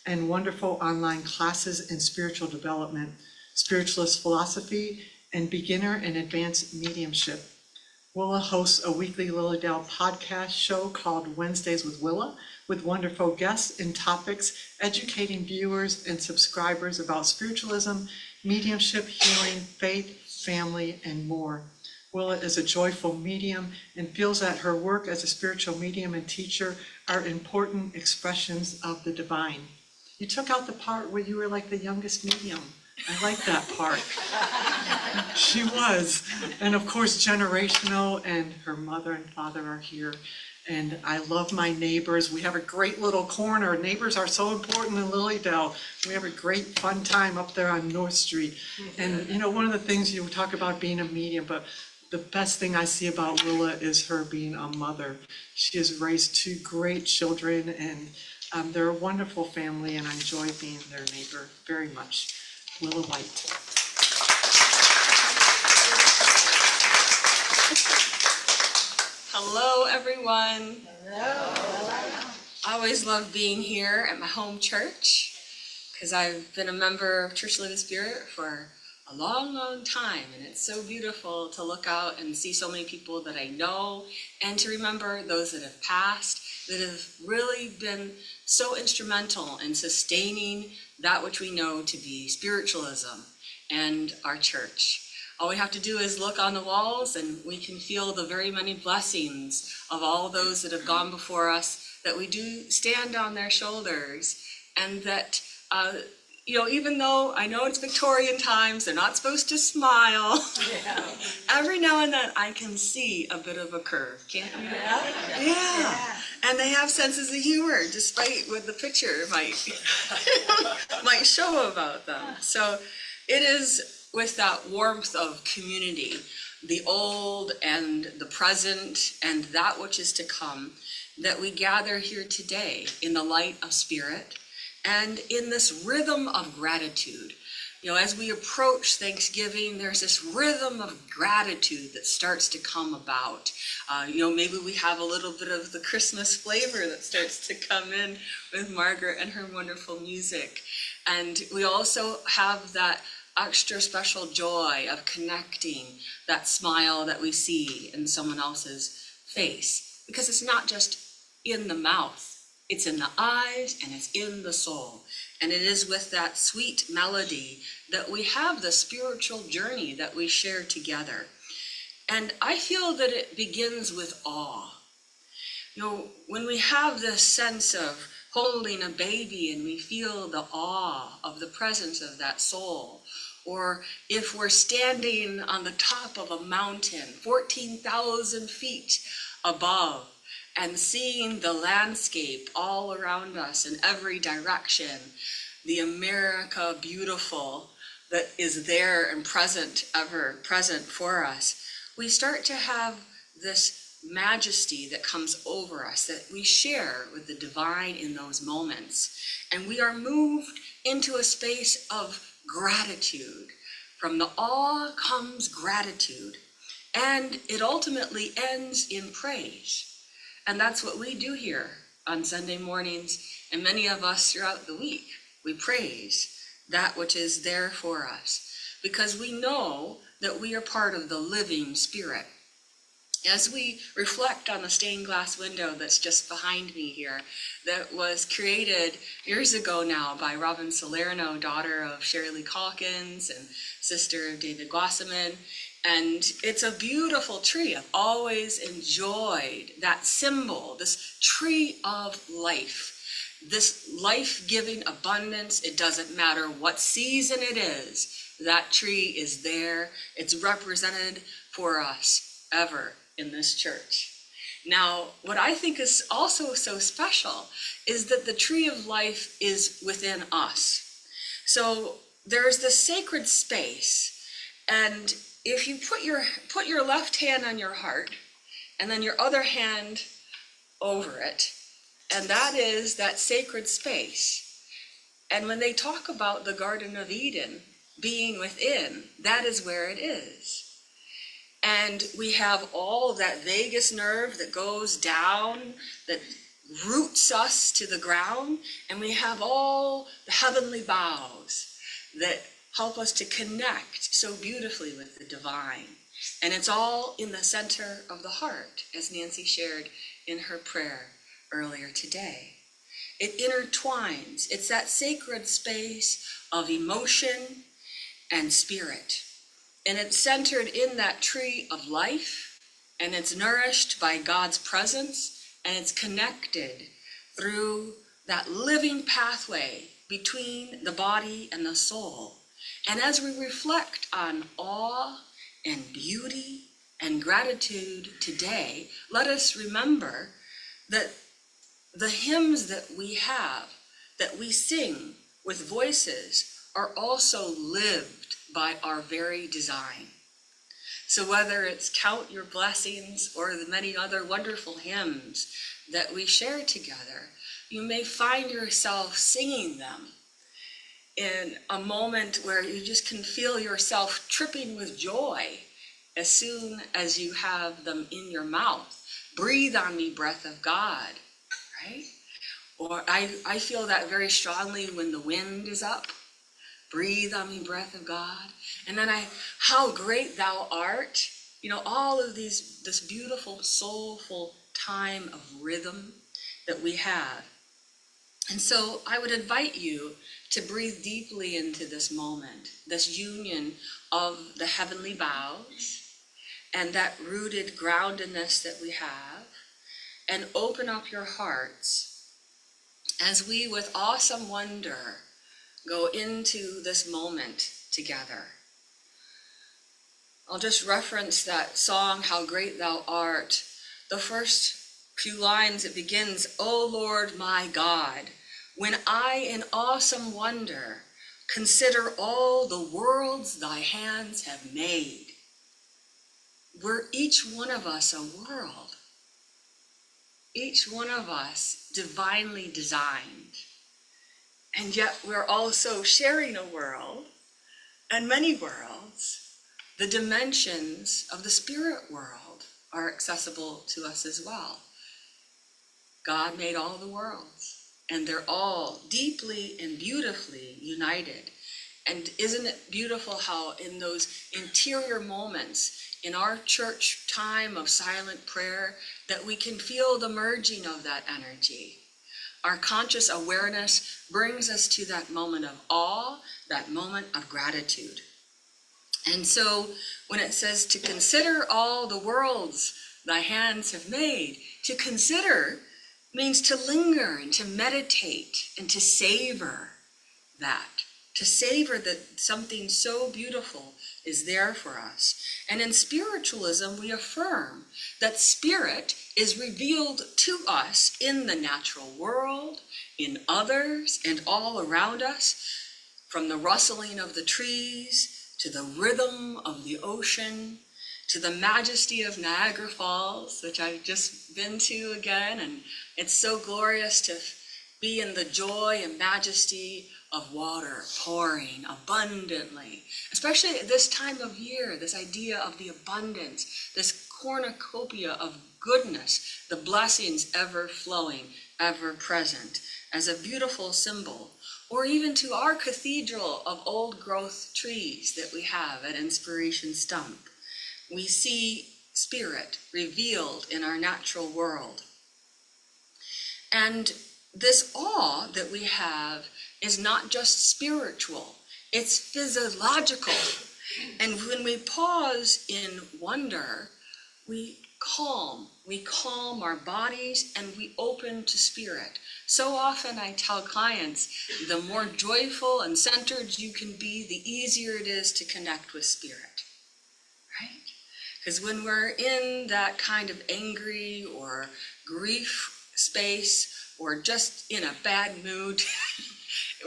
and wonderful online classes in spiritual development, spiritualist philosophy, and beginner and advanced mediumship. Willa hosts a weekly Lilydale podcast show called Wednesdays with Willa, with wonderful guests and topics educating viewers and subscribers about spiritualism, mediumship, healing, faith, family, and more. Willa is a joyful medium and feels that her work as a spiritual medium and teacher are important expressions of the divine. You took out the part where you were like the youngest medium. I like that part. She was. And of course, generational, and her mother and father are here. And I love my neighbors. We have a great little corner. Neighbors are so important in Lilydale. We have a great fun time up there on North Street. And you know, one of the things you talk about being a medium, but the best thing I see about Willa is her being a mother. She has raised two great children, and they're a wonderful family, and I enjoy being their neighbor very much. Willa White. Hello, everyone. Hello. I always love being here at my home church because I've been a member of Church of the Spirit for a long, long time, and it's so beautiful to look out and see so many people that I know, and to remember those that have passed, that have really been so instrumental in sustaining that which we know to be spiritualism and our church. All we have to do is look on the walls, and we can feel the very many blessings of all those that have gone before us, that we do stand on their shoulders, and that you know, even though I know it's Victorian times, they're not supposed to smile. Yeah. Every now and then I can see a bit of a curve, can't you? Yeah. And they have senses of humor, despite what the picture might show about them. So it is with that warmth of community, the old and the present and that which is to come, that we gather here today in the light of spirit, and in this rhythm of gratitude. You know, as we approach Thanksgiving, there's this rhythm of gratitude that starts to come about. You know, maybe we have a little bit of the Christmas flavor that starts to come in with Margaret and her wonderful music. And we also have that extra special joy of connecting, that smile that we see in someone else's face. Because it's not just in the mouth, it's in the eyes, and it's in the soul. And it is with that sweet melody that we have the spiritual journey that we share together. And I feel that it begins with awe. You know, when we have this sense of holding a baby and we feel the awe of the presence of that soul, or if we're standing on the top of a mountain, 14,000 feet above, and seeing the landscape all around us in every direction, the America beautiful that is there and present, ever present for us, we start to have this majesty that comes over us, that we share with the divine in those moments. And we are moved into a space of gratitude. From the awe comes gratitude, and it ultimately ends in praise. And that's what we do here on Sunday mornings, and many of us throughout the week. We praise that which is there for us, because we know that we are part of the living spirit. As we reflect on the stained glass window that's just behind me here, that was created years ago now by Robin Salerno, daughter of Sherry Lee Calkins and sister of David Wasserman. And it's a beautiful tree. I've always enjoyed that symbol, this tree of life, this life-giving abundance. It doesn't matter what season it is, that tree is there. It's represented for us ever in this church. Now, what I think is also so special is that the tree of life is within us. So there's this sacred space, and if you put your left hand on your heart and then your other hand over it, and that is that sacred space. And when they talk about the Garden of Eden being within, that is where it is. And we have all that vagus nerve that goes down, that roots us to the ground, and we have all the heavenly boughs that help us to connect so beautifully with the divine. And it's all in the center of the heart, as Nancy shared in her prayer earlier today. It intertwines. It's that sacred space of emotion and spirit. And it's centered in that tree of life, and it's nourished by God's presence, and it's connected through that living pathway between the body and the soul. And as we reflect on awe and beauty and gratitude today, let us remember that the hymns that we have, that we sing with voices, are also lived by our very design. So whether it's Count Your Blessings or the many other wonderful hymns that we share together, you may find yourself singing them in a moment where you just can feel yourself tripping with joy as soon as you have them in your mouth. Breathe on me, breath of God, right? Or I feel that very strongly when the wind is up. Breathe on me, breath of God. And then how great thou art. All of this beautiful, soulful time of rhythm that we have. And so I would invite you to breathe deeply into this moment, this union of the heavenly boughs and that rooted groundedness that we have, and open up your hearts as we, with awesome wonder, go into this moment together. I'll just reference that song, How Great Thou Art. The first few lines, it begins, O Lord my God, when I in awesome wonder consider all the worlds thy hands have made. We're each one of us a world, each one of us divinely designed. And yet we're also sharing a world, and many worlds. The dimensions of the spirit world are accessible to us as well. God made all the worlds, and they're all deeply and beautifully united. And isn't it beautiful how in those interior moments in our church time of silent prayer that we can feel the merging of that energy. Our conscious awareness brings us to that moment of awe, that moment of gratitude. And so when it says to consider all the worlds thy hands have made, to consider means to linger and to meditate and to savor that. To savor that something so beautiful is there for us. And in spiritualism, we affirm that spirit is revealed to us in the natural world, in others, and all around us, from the rustling of the trees, to the rhythm of the ocean, to the majesty of Niagara Falls, which I've just been to again, and it's so glorious to be in the joy and majesty of water pouring abundantly, especially at this time of year, this idea of the abundance, this cornucopia of goodness, the blessings ever flowing, ever present, as a beautiful symbol. Or even to our cathedral of old growth trees that we have at Inspiration Stump. We see spirit revealed in our natural world. And this awe that we have is not just spiritual, it's physiological. And when we pause in wonder, we calm our bodies, and we open to spirit. So often I tell clients, the more joyful and centered you can be, the easier it is to connect with spirit, right? Because when we're in that kind of angry or grief space, or just in a bad mood,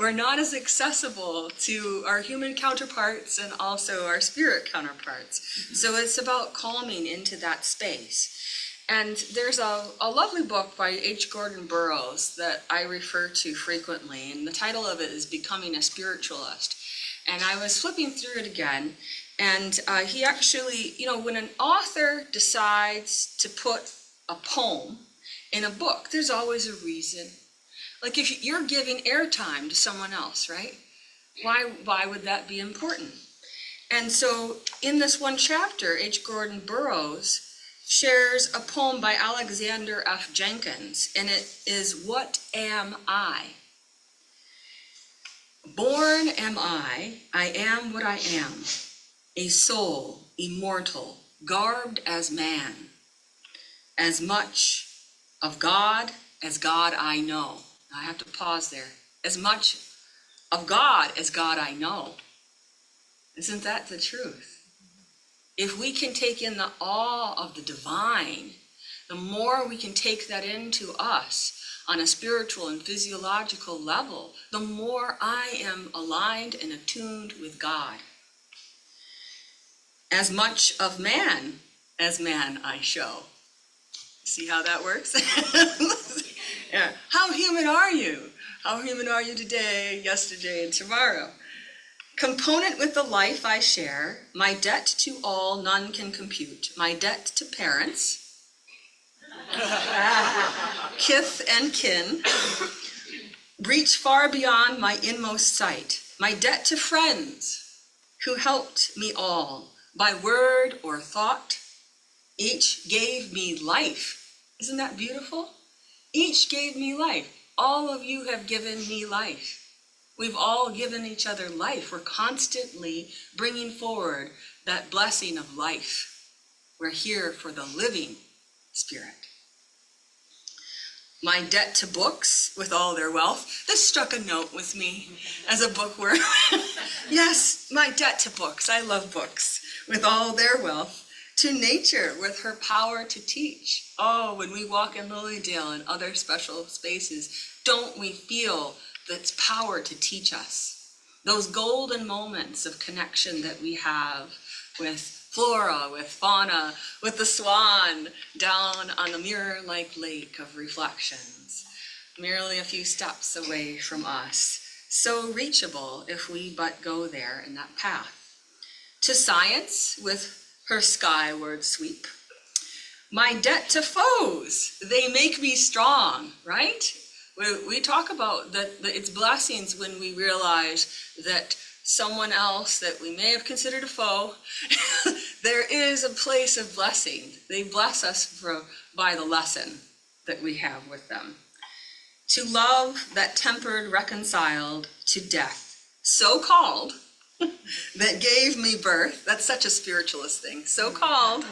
we're not as accessible to our human counterparts and also our spirit counterparts. So it's about calming into that space. And there's a lovely book by H. Gordon Burroughs that I refer to frequently, and the title of it is Becoming a Spiritualist. And I was flipping through it again, and he actually, when an author decides to put a poem in a book, there's always a reason. Like if you're giving airtime to someone else, right? Why would that be important? And so in this one chapter, H. Gordon Burroughs shares a poem by Alexander F. Jenkins, and it is, "What Am I?" Born am I am what I am, a soul, immortal, garbed as man, as much of God as God I know. I have to pause there. As much of God as God I know. Isn't that the truth? If we can take in the awe of the divine, the more we can take that into us on a spiritual and physiological level, the more I am aligned and attuned with God. As much of man as man I show. See how that works? Yeah. How human are you? How human are you today, yesterday, and tomorrow? Component with the life I share, my debt to all none can compute. My debt to parents, kith and kin, reach far beyond my inmost sight. My debt to friends who helped me all, by word or thought. Each gave me life. Isn't that beautiful? Each gave me life. All of you have given me life. We've all given each other life. We're constantly bringing forward that blessing of life. We're here for the living Spirit. My debt to books with all their wealth. This struck a note with me as a bookworm. Yes, my debt to books. I love books with all their wealth. To nature with her power to teach. Oh, when we walk in Lilydale and other special spaces, don't we feel its power to teach us? Those golden moments of connection that we have with flora, with fauna, with the swan down on the mirror-like lake of reflections, merely a few steps away from us. So reachable if we but go there in that path. To science with her skyward sweep. My debt to foes, they make me strong, right? We talk about that it's blessings when we realize that someone else that we may have considered a foe, there is a place of blessing. They bless us by the lesson that we have with them. To love that tempered, reconciled to death, so called, that gave me birth. That's such a spiritualist thing. So called.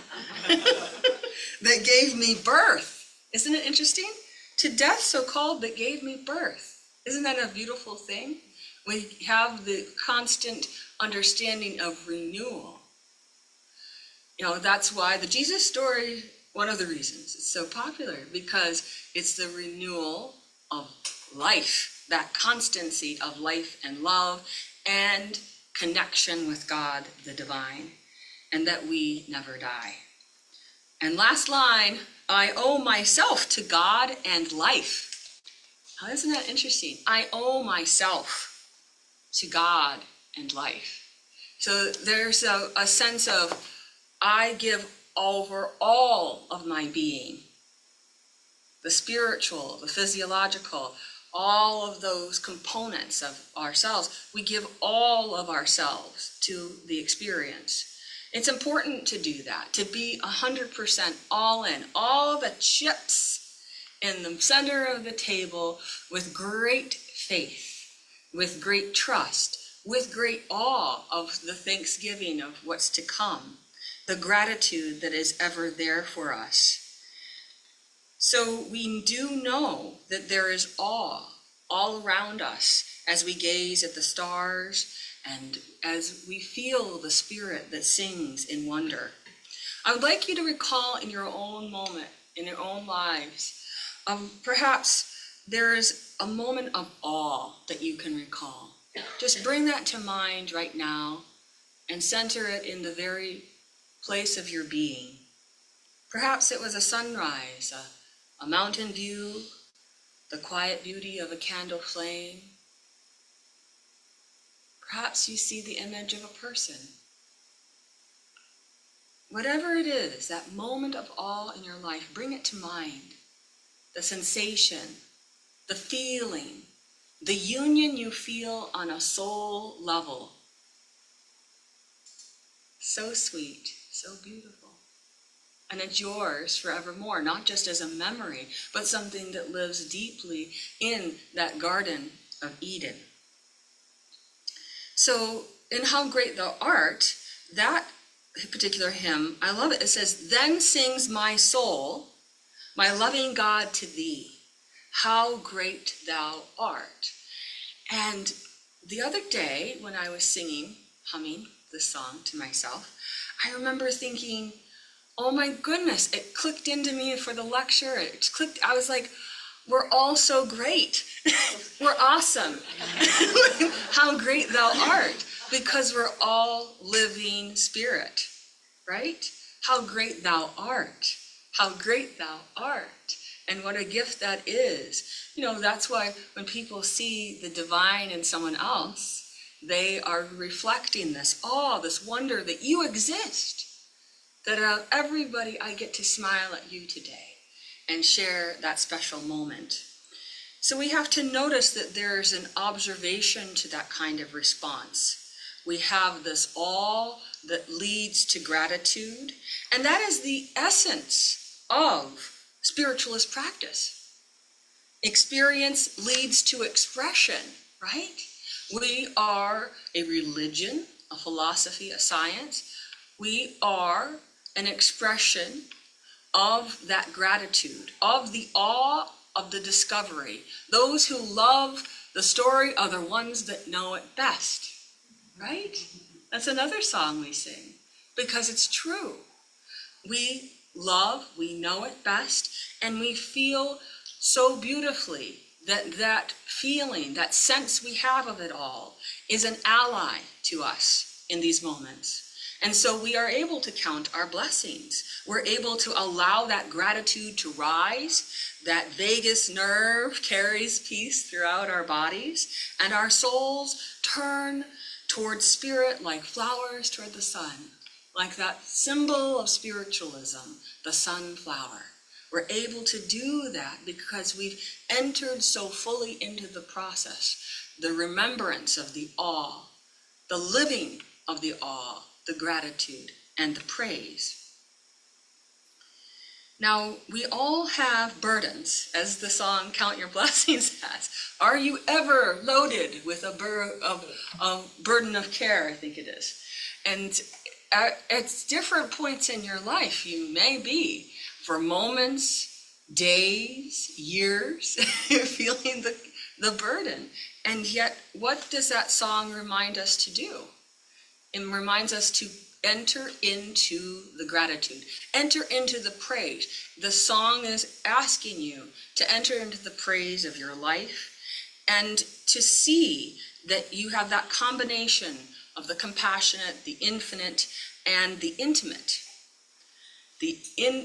That gave me birth. Isn't it interesting? To death so called that gave me birth. Isn't that a beautiful thing? We have the constant understanding of renewal. You know, that's why the Jesus story, one of the reasons it's so popular, because it's the renewal of life, that constancy of life and love and connection with God, the divine, and that we never die. And last line, I owe myself to God and life. Now, isn't that interesting? I owe myself to God and life. So there's a sense of I give over all of my being, the spiritual, the physiological, all of those components of ourselves. We give all of ourselves to the experience. It's important to do that, to be 100% all in, all the chips in the center of the table with great faith, with great trust, with great awe of the thanksgiving of what's to come, the gratitude that is ever there for us. So we do know that there is awe all around us as we gaze at the stars and as we feel the spirit that sings in wonder. I would like you to recall in your own moment, in your own lives, perhaps there is a moment of awe that you can recall. Just bring that to mind right now and center it in the very place of your being. Perhaps it was a sunrise, a mountain view, the quiet beauty of a candle flame. Perhaps you see the image of a person. Whatever it is, that moment of awe in your life, bring it to mind. the sensation, the feeling, the union you feel on a soul level. So sweet, so beautiful. And it's yours forevermore, not just as a memory, but something that lives deeply in that Garden of Eden. So in How Great Thou Art, that particular hymn, I love it. It says, "Then sings my soul, my loving God to thee, how great thou art." And the other day when I was humming this song to myself, I remember thinking, oh my goodness, it clicked into me for the lecture. It clicked. I was like, we're all so great. We're awesome. How great thou art, because we're all living spirit, right? How great thou art. How great thou art. And what a gift that is. You know, that's why when people see the divine in someone else, they are reflecting this awe, this wonder that you exist. That out of everybody, I get to smile at you today and share that special moment. So we have to notice that there's an observation to that kind of response. We have this awe that leads to gratitude, and that is the essence of spiritualist practice. Experience leads to expression, right? We are a religion, a philosophy, a science. We are an expression of that gratitude, of the awe of the discovery. Those who love the story are the ones that know it best, right? That's another song we sing, because it's true. We love, we know it best, and we feel so beautifully that that feeling, that sense we have of it all, is an ally to us in these moments. And so we are able to count our blessings. We're able to allow that gratitude to rise. That vagus nerve carries peace throughout our bodies, and our souls turn toward spirit like flowers toward the sun, like that symbol of spiritualism, the sunflower. We're able to do that because we've entered so fully into the process, the remembrance of the awe, the living of the awe, the gratitude, and the praise. Now, we all have burdens, as the song Count Your Blessings has. Are you ever loaded with a burden of care, I think it is. And at different points in your life, you may be, for moments, days, years, feeling the burden. And yet, what does that song remind us to do? It reminds us to enter into the gratitude, enter into the praise. The song is asking you to enter into the praise of your life and to see that you have that combination of the compassionate, the infinite, and the intimate. The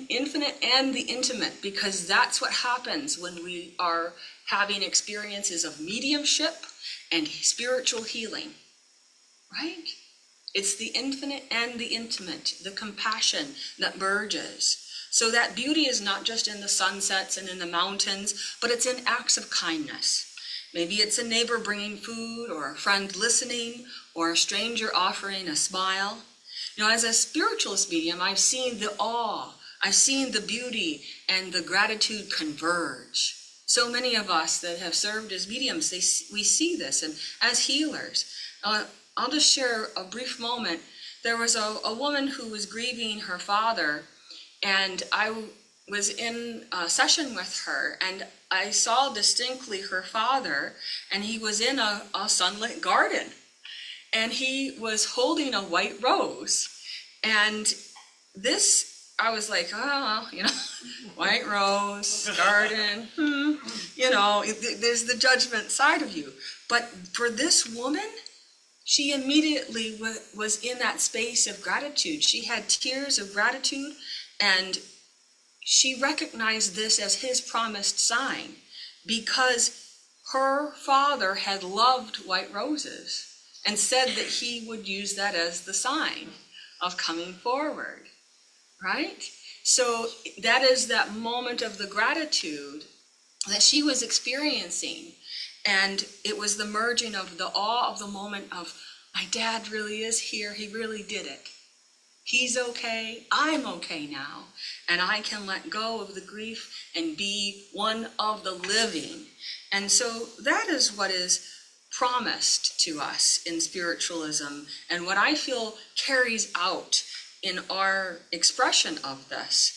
infinite and the intimate, because that's what happens when we are having experiences of mediumship and spiritual healing, right? It's the infinite and the intimate, the compassion that merges. So that beauty is not just in the sunsets and in the mountains, but it's in acts of kindness. Maybe it's a neighbor bringing food, or a friend listening, or a stranger offering a smile. You know, as a spiritualist medium, I've seen the awe, I've seen the beauty and the gratitude converge. So many of us that have served as mediums, we see this, and as healers. I'll just share a brief moment. There was a woman who was grieving her father, and I was in a session with her, and I saw distinctly her father, and he was in a sunlit garden, and he was holding a white rose. And this, I was like, oh, you know, white rose, garden, you know, there's the judgment side of you. But for this woman, she immediately was in that space of gratitude. She had tears of gratitude, and she recognized this as his promised sign, because her father had loved white roses and said that he would use that as the sign of coming forward, right? So that is that moment of the gratitude that she was experiencing. And it was the merging of the awe of the moment of, my dad really is here, he really did it. He's okay, I'm okay now, and I can let go of the grief and be one of the living. And so that is what is promised to us in spiritualism, and what I feel carries out in our expression of this.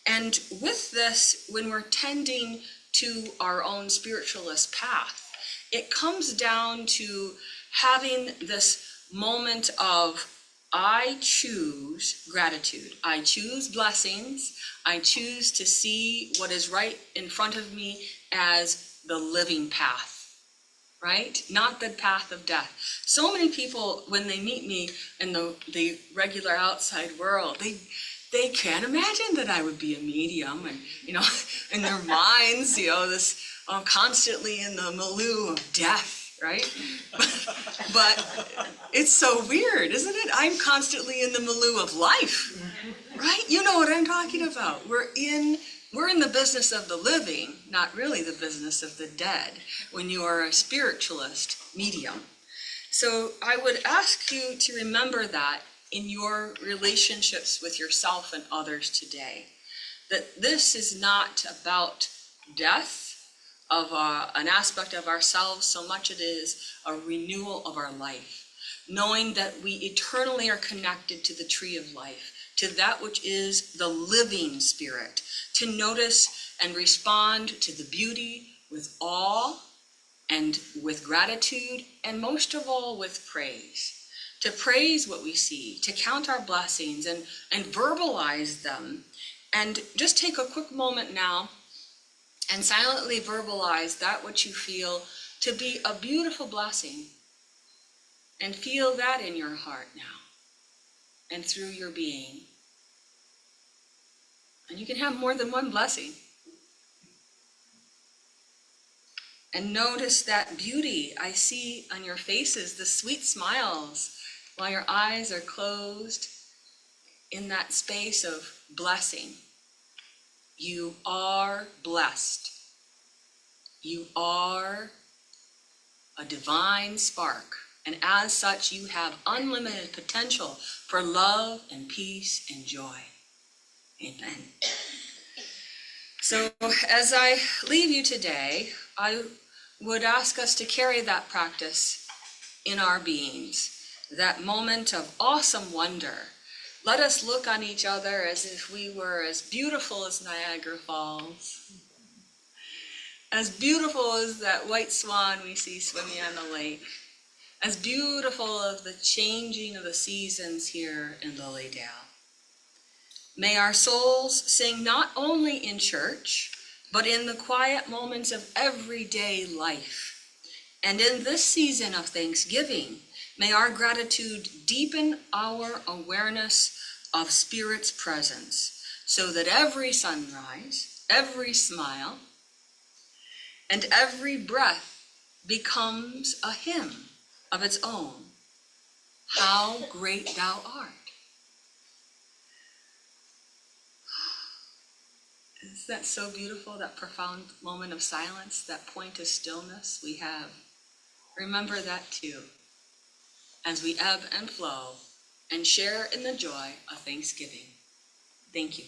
And with this, when we're tending to our own spiritualist path, it comes down to having this moment of, I choose gratitude. I choose blessings. I choose to see what is right in front of me as the living path, right? Not the path of death. So many people, when they meet me in the regular outside world, they can't imagine that I would be a medium, and, in their minds, this constantly in the milieu of death. Right? But it's so weird, isn't it? I'm constantly in the milieu of life, right? You know what I'm talking about. We're in the business of the living, not really the business of the dead, when you are a spiritualist medium. So I would ask you to remember that in your relationships with yourself and others today, that this is not about death of an aspect of ourselves so much it is a renewal of our life, knowing that we eternally are connected to the tree of life, to that which is the living spirit, to notice and respond to the beauty with awe and with gratitude, and most of all with praise. To praise what we see, to count our blessings and verbalize them. And just take a quick moment now and silently verbalize that which you feel to be a beautiful blessing. And feel that in your heart now and through your being. And you can have more than one blessing. And notice that beauty I see on your faces, the sweet smiles while your eyes are closed in that space of blessing. You are blessed. You are a divine spark, and as such, you have unlimited potential for love and peace and joy. Amen. So as I leave you today, I would ask us to carry that practice in our beings, that moment of awesome wonder. Let us look on each other as if we were as beautiful as Niagara Falls, as beautiful as that white swan we see swimming on the lake, as beautiful as the changing of the seasons here in Lilydale. May our souls sing not only in church, but in the quiet moments of everyday life. And in this season of Thanksgiving, may our gratitude deepen our awareness of Spirit's presence, so that every sunrise, every smile, and every breath becomes a hymn of its own. How great thou art. Isn't that so beautiful, that profound moment of silence, that point of stillness we have? Remember that too, as we ebb and flow and share in the joy of Thanksgiving. Thank you.